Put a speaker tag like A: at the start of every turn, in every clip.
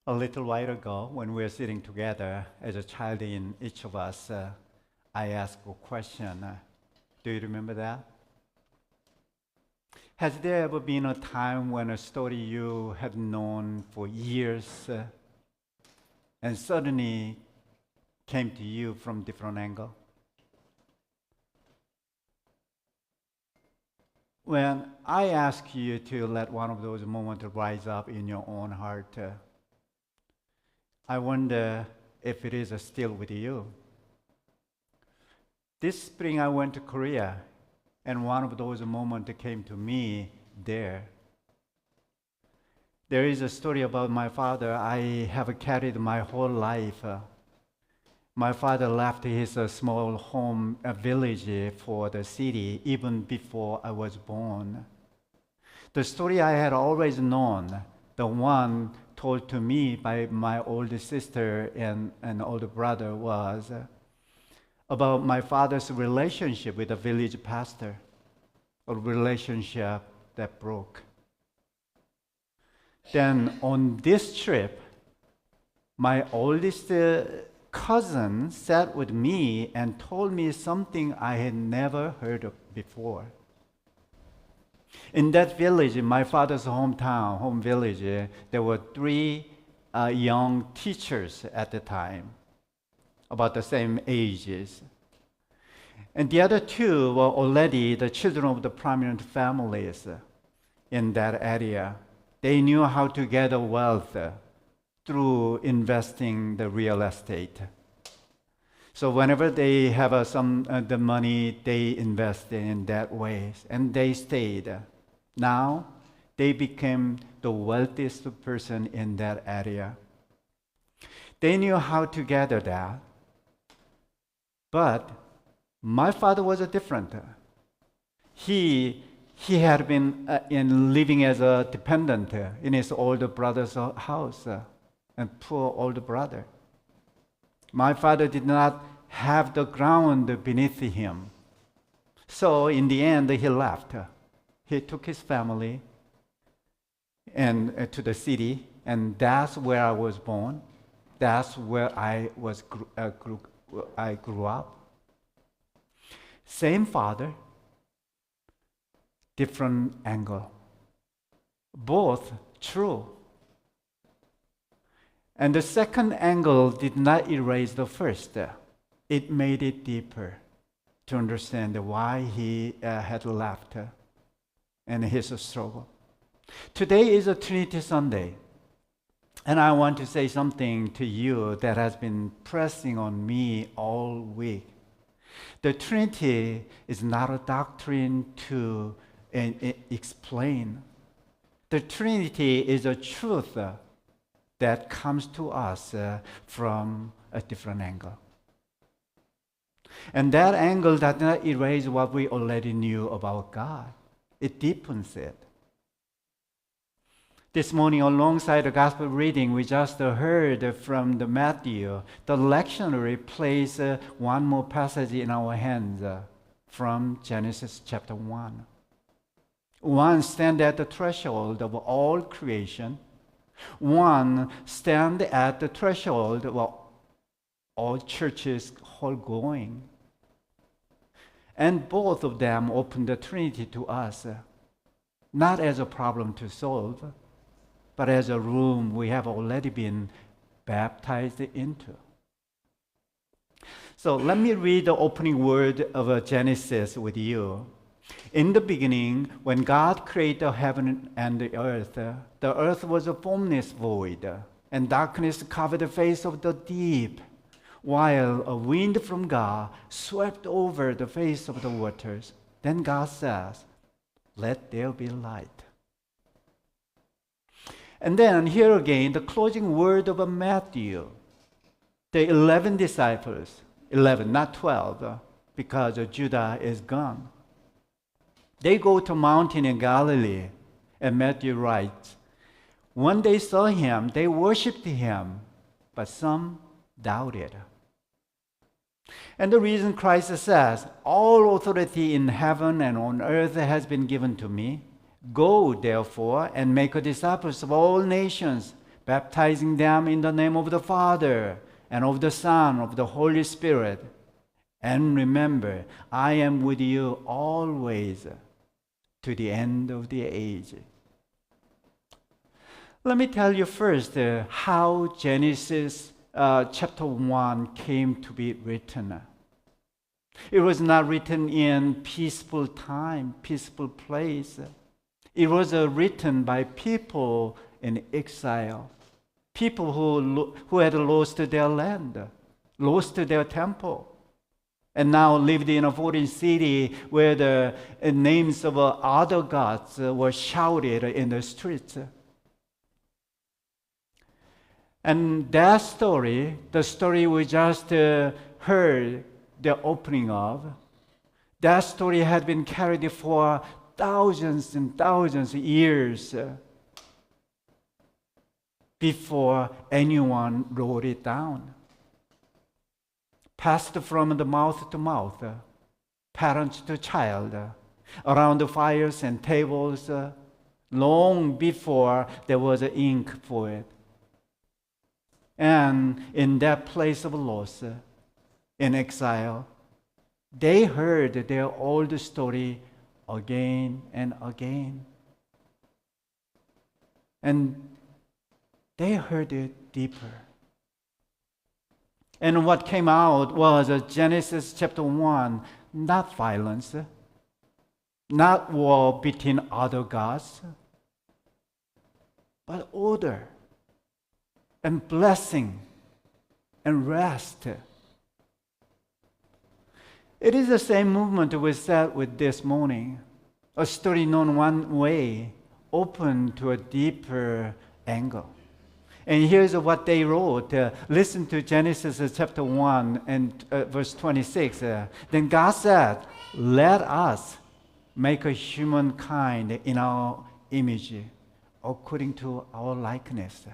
A: A little while ago, when we were sitting together as a child in each of us, I asked a question. Do you remember that? Has there ever been a time when a story you had known for years and suddenly came to you from different angle? When I ask you to let one of those moments rise up in your own heart, I wonder if it is still with you. This spring I went to Korea, and one of those moments came to me there. There is a story about my father I have carried my whole life. My father left his small home village for the city even before I was born. The story I had always known, the one told to me by my older sister and older brother, was about my father's relationship with a village pastor, a relationship that broke. Then on this trip, my oldest cousin sat with me and told me something I had never heard of before. In that village, in my father's hometown, home village, there were three young teachers at the time, about the same ages. And the other two were already the children of the prominent families in that area. They knew how to gather wealth through investing the real estate. So whenever they have the money, they invest in that way, and they stayed. Now they became the wealthiest person in that area. They knew how to gather that, but my father was different. He had been living as a dependent in his older brother's house, and poor older brother. My father did not have the ground beneath him. So in the end, he left. He took his family and to the city, and that's where I was born. That's where I grew up. Same father, different angle. Both true. And the second angle did not erase the first. It made it deeper to understand why he had left and his struggle. Today is a Trinity Sunday, and I want to say something to you that has been pressing on me all week. The Trinity is not a doctrine to explain. The Trinity is a truth that comes to us from a different angle. And that angle does not erase what we already knew about God. It deepens it. This morning, alongside the gospel reading we just heard from the Matthew, the lectionary placed one more passage in our hands from Genesis chapter 1. One stand at the threshold of all creation. One stand at the threshold of all churches whole going. And both of them open the Trinity to us, not as a problem to solve, but as a room we have already been baptized into. So let me read the opening word of Genesis with you. In the beginning, when God created the heaven and the earth was a formless void, and darkness covered the face of the deep, while a wind from God swept over the face of the waters. Then God says, "Let there be light." And then here again, the closing word of Matthew. The 11 disciples, 11, not 12, because Judah is gone. They go to a mountain in Galilee, and Matthew writes, when they saw him, they worshipped him, but some doubted. And the reason Christ says, all authority in heaven and on earth has been given to me. Go, therefore, and make disciples of all nations, baptizing them in the name of the Father and of the Son, of the Holy Spirit. And remember, I am with you always to the end of the age. Let me tell you first how Genesis chapter 1 came to be written. It was not written in peaceful time, peaceful place. It was written by people in exile, people who had lost their land, lost their temple, and now lived in a foreign city where the names of other gods were shouted in the streets. And that story, the story we just heard the opening of, that story had been carried for thousands and thousands of years before anyone wrote it down. Passed from the mouth to mouth, parent to child, around the fires and tables, long before there was ink for it. And in that place of loss, in exile, they heard their old story again and again. And they heard it deeper. And what came out was Genesis chapter 1, not violence, not war between other gods, but order and blessing and rest. It is the same movement we start with this morning. A story known one way, open to a deeper angle. And here's what they wrote. Listen to Genesis chapter 1 and verse 26. Then God said, let us make a humankind in our image, according to our likeness.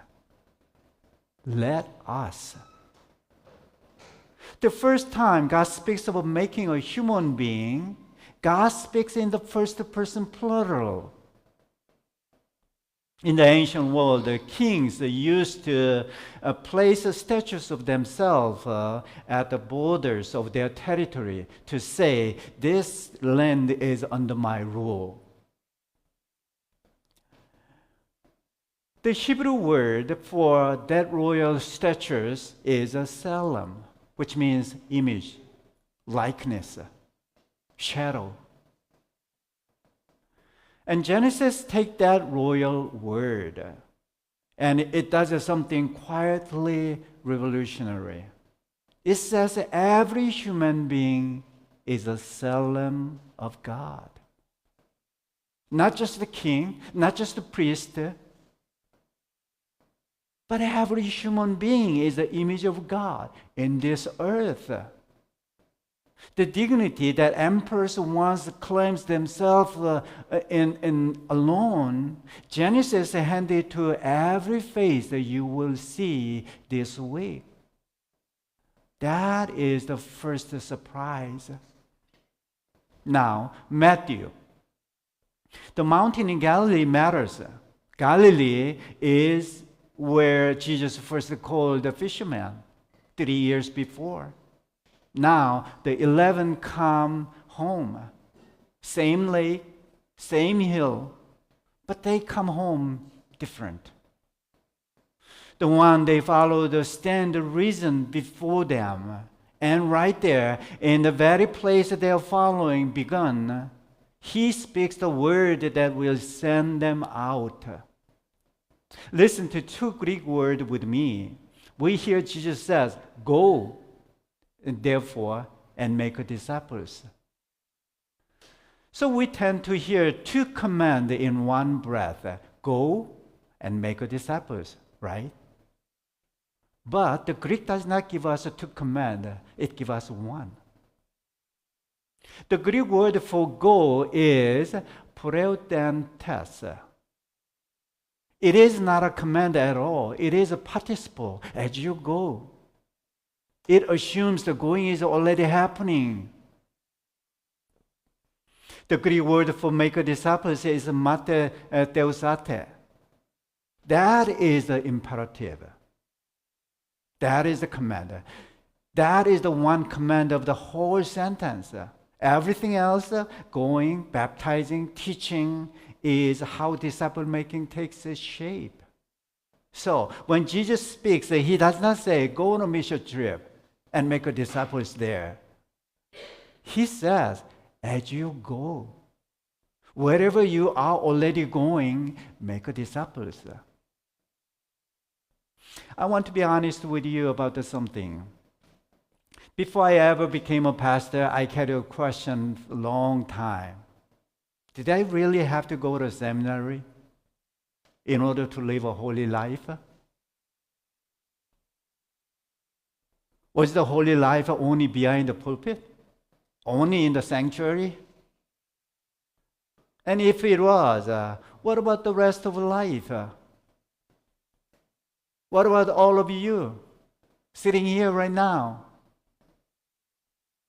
A: Let us. The first time God speaks of making a human being, God speaks in the first person plural. In the ancient world, the kings used to place statues of themselves at the borders of their territory to say, this land is under my rule. The Hebrew word for that royal statues is a tselem, which means image, likeness, shadow. And Genesis takes that royal word and it does something quietly revolutionary. It says every human being is a tselem of God. Not just the king, not just the priest, but every human being is the image of God in this earth. The dignity that emperors once claims themselves in alone, Genesis handed to every face that you will see this week. That is the first surprise. Now, Matthew. The mountain in Galilee matters. Galilee is where Jesus first called the fisherman 3 years before. Now, the 11 come home. Same lake, same hill, but they come home different. The one they followed stand the reason before them. And right there, in the very place that they are following begun, he speaks the word that will send them out. Listen to two Greek words with me. We hear Jesus says, go, and therefore, and make disciples. So we tend to hear two commands in one breath. Go and make disciples, right? But the Greek does not give us two commands. It gives us one. The Greek word for go is proeutentes. It is not a command at all. It is a participle, as you go. It assumes the going is already happening. The Greek word for make disciples is matetheusate. That is the imperative. That is the command. That is the one command of the whole sentence. Everything else, going, baptizing, teaching, is how disciple making takes shape. So when Jesus speaks, he does not say, go on a mission trip and make disciples there. He says, as you go, wherever you are already going, make disciples. I want to be honest with you about something. Before I ever became a pastor, I had a question a long time. Did I really have to go to seminary in order to live a holy life? Was the holy life only behind the pulpit? Only in the sanctuary? And if it was, what about the rest of life? What about all of you sitting here right now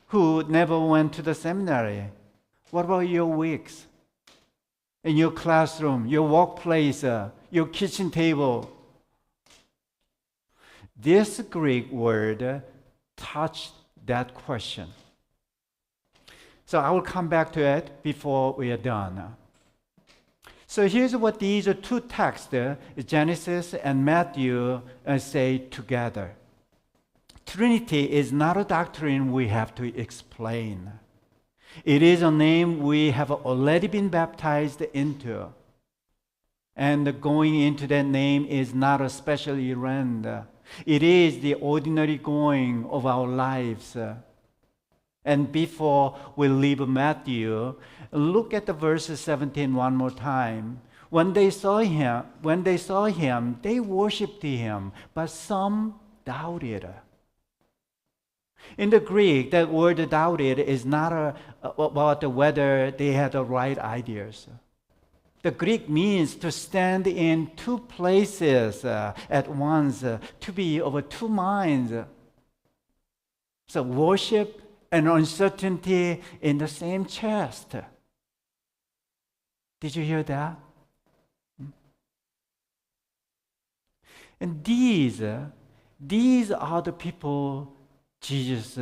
A: who never went to the seminary? What about your weeks? In your classroom, your workplace, your kitchen table? This Greek word touched that question. So I will come back to it before we are done. So here's what these two texts, Genesis and Matthew, say together. Trinity is not a doctrine we have to explain. It is a name we have already been baptized into. And going into that name is not a special errand. It is the ordinary going of our lives. And before we leave Matthew, look at the verse 17 one more time. When they saw him, they worshipped him, but some doubted. In the Greek, that word doubted is not about whether they had the right ideas. The Greek means to stand in two places at once, to be of two minds. So worship and uncertainty in the same chest. Did you hear that? And these are the people Jesus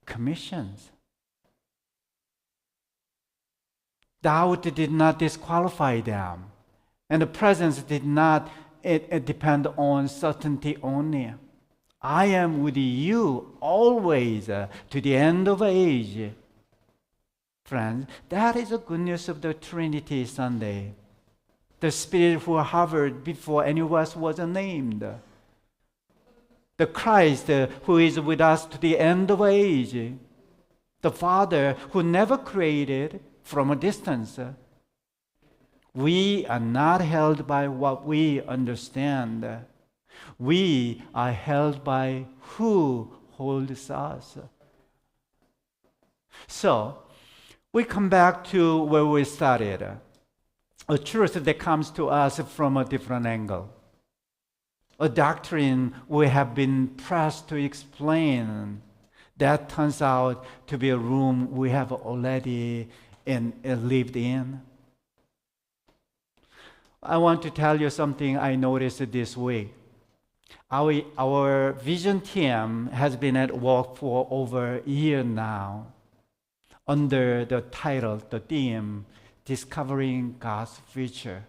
A: commissions. Doubt did not disqualify them, and the presence did not depend on certainty only. I am with you always to the end of age. Friends, that is the good news of the Trinity Sunday. The Spirit who hovered before any of us was named. The Christ who is with us to the end of age. The Father who never created from a distance. We are not held by what we understand. We are held by who holds us. So, we come back to where we started. A truth that comes to us from a different angle. A doctrine we have been pressed to explain that turns out to be a room we have already lived in. I want to tell you something I noticed this week. Our vision team has been at work for over a year now under the title, the theme, Discovering God's Future.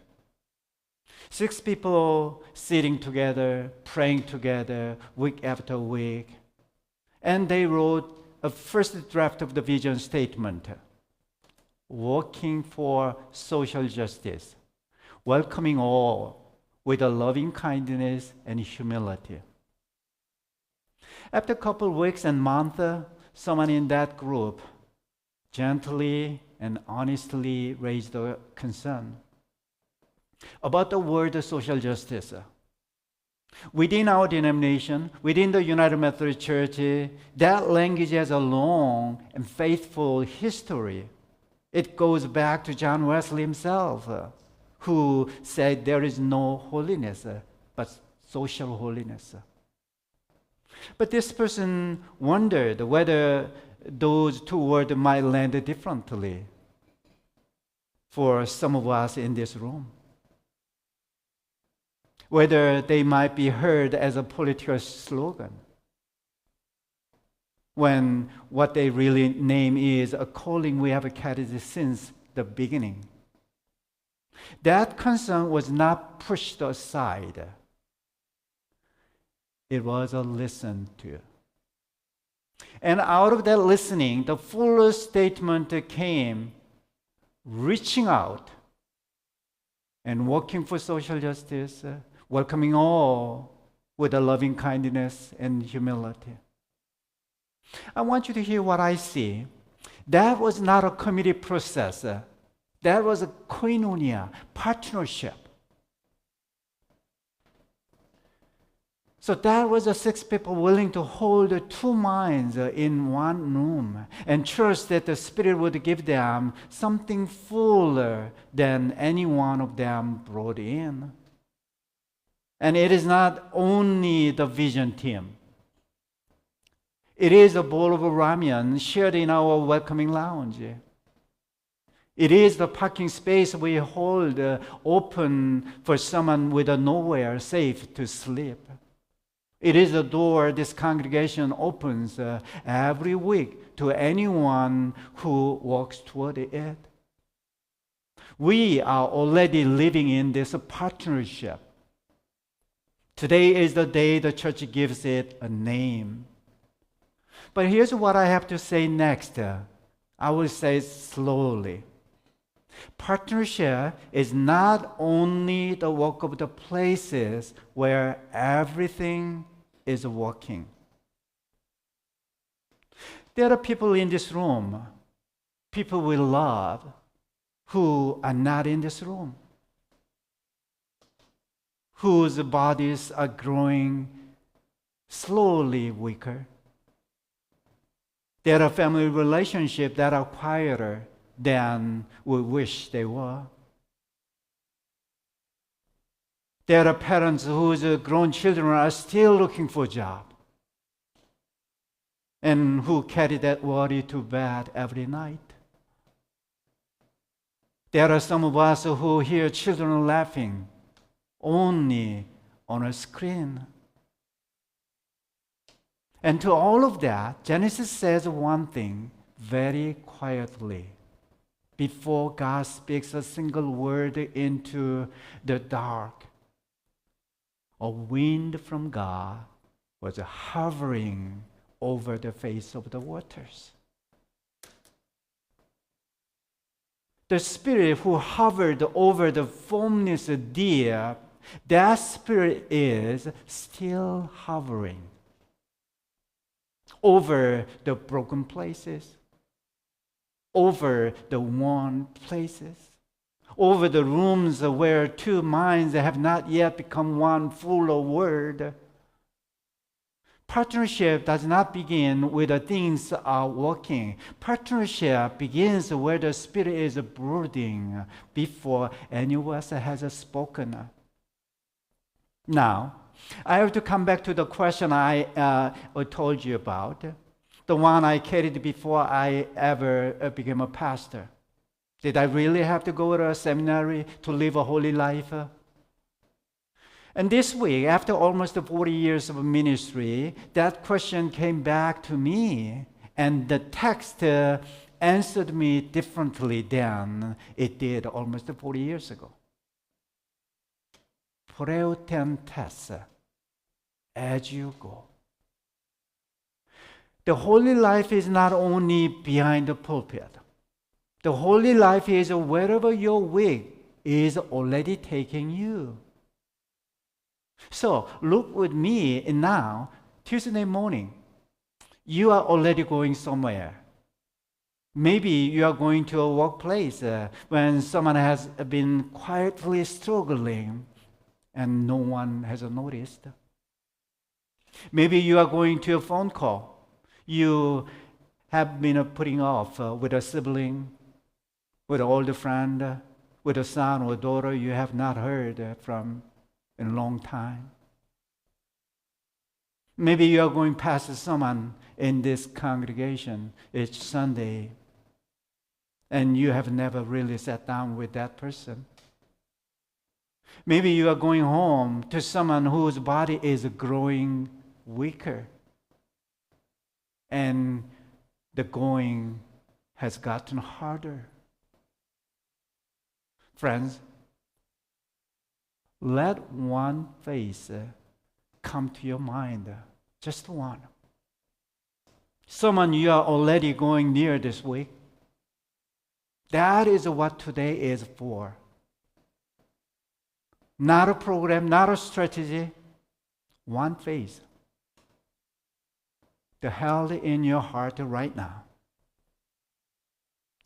A: 6 people sitting together, praying together, week after week. And they wrote a first draft of the vision statement. Working for social justice, welcoming all with a loving kindness and humility. After a couple of weeks and months, someone in that group gently and honestly raised a concern about the word social justice. Within our denomination, within the United Methodist Church, that language has a long and faithful history. It goes back to John Wesley himself, who said there is no holiness but social holiness. But this person wondered whether those two words might land differently for some of us in this room. whether they might be heard as a political slogan, when what they really name is a calling we have carried since the beginning. That concern was not pushed aside. It was listened to. And out of that listening, the full statement came, reaching out and working for social justice, welcoming all with a loving kindness and humility. I want you to hear what I see. That was not a committee process. That was a koinonia, partnership. So that was the 6 people willing to hold 2 minds in one room and trust that the Spirit would give them something fuller than any one of them brought in. And it is not only the vision team. It is a bowl of ramen shared in our welcoming lounge. It is the parking space we hold open for someone with nowhere safe to sleep. It is the door this congregation opens every week to anyone who walks toward it. We are already living in this partnership. Today is the day the church gives it a name. But here's what I have to say next. I will say it slowly. Partnership is not only the work of the places where everything is working. There are people in this room, people we love, who are not in this room, whose bodies are growing slowly weaker. There are family relationships that are quieter than we wish they were. There are parents whose grown children are still looking for a job and who carry that worry to bed every night. There are some of us who hear children laughing only on a screen. And to all of that, Genesis says one thing very quietly. Before God speaks a single word into the dark, a wind from God was hovering over the face of the waters. The Spirit who hovered over the formless deep, that Spirit is still hovering over the broken places, over the worn places, over the rooms where 2 minds have not yet become one full word. Partnership does not begin where the things are working. Partnership begins where the Spirit is brooding before any of us has spoken. Now, I have to come back to the question I told you about, the one I carried before I ever became a pastor. Did I really have to go to a seminary to live a holy life? And this week, after almost 40 years of ministry, that question came back to me, and the text answered me differently than it did almost 40 years ago. Preutentes, as you go. The holy life is not only behind the pulpit. The holy life is wherever your week is already taking you. So look with me now, Tuesday morning. You are already going somewhere. Maybe you are going to a workplace when someone has been quietly struggling and no one has noticed. Maybe you are going to a phone call you have been putting off with a sibling, with an older friend, with a son or daughter you have not heard from in a long time. Maybe you are going past someone in this congregation each Sunday and you have never really sat down with that person. Maybe you are going home to someone whose body is growing weaker, and the going has gotten harder. Friends, let one face come to your mind, just one. Someone you are already going near this week. That is what today is for. Not a program, not a strategy, one face. The held in your heart right now.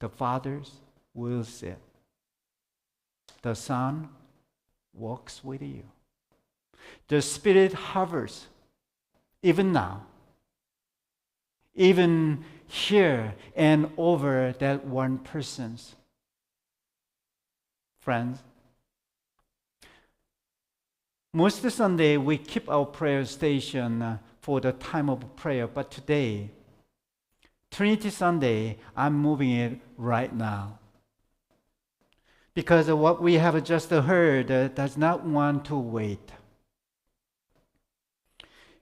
A: The Father's will sit. The Son walks with you. The Spirit hovers even now, even here and over that one person's. Friends, most Sunday we keep our prayer station for the time of prayer, but today, Trinity Sunday, I'm moving it right now. Because what we have just heard does not want to wait.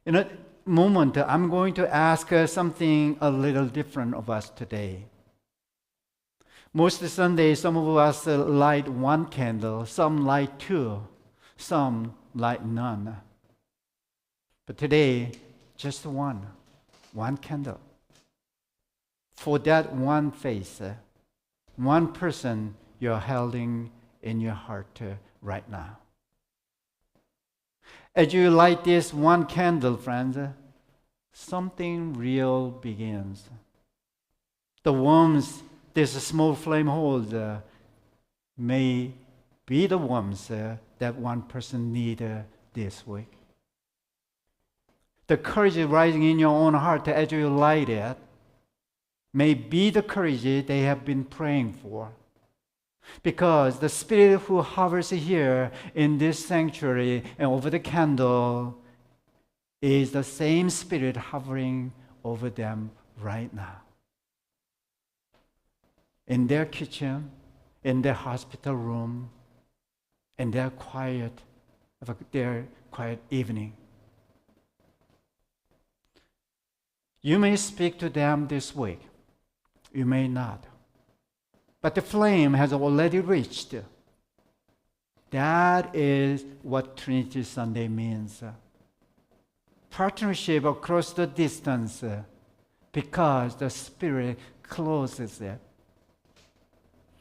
A: In a moment, I'm going to ask something a little different of us today. Most Sundays, some of us light one candle, some light two, some light none. But today, just one candle. For that one face, one person you're holding in your heart right now. As you light this one candle, friends, something real begins. The warmth this small flame holds may be the warmth that one person needs this week. The courage rising in your own heart as you light it may be the courage they have been praying for. Because the Spirit who hovers here in this sanctuary and over the candle is the same Spirit hovering over them right now. In their kitchen, in their hospital room, in their quiet evening. You may speak to them this week. You may not. But the flame has already reached. That is what Trinity Sunday means. Partnership across the distance because the Spirit closes it.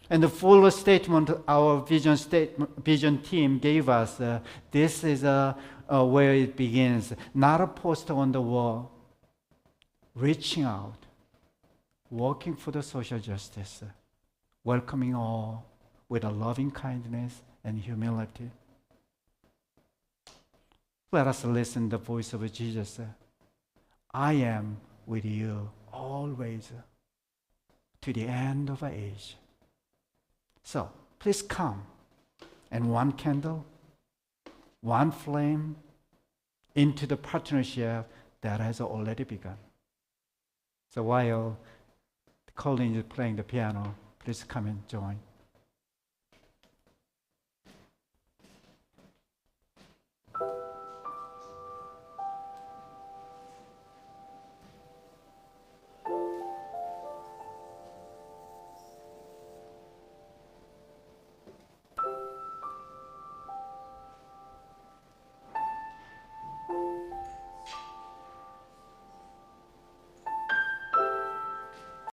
A: And the full statement our vision team gave us, this is where it begins. Not a poster on the wall. Reaching out. Working for the social justice. Welcoming all with a loving kindness and humility. Let us listen to the voice of Jesus. I am with you always to the end of age. So, please come. And one candle, one flame into the partnership that has already begun. So while Colin is playing the piano, please come and join.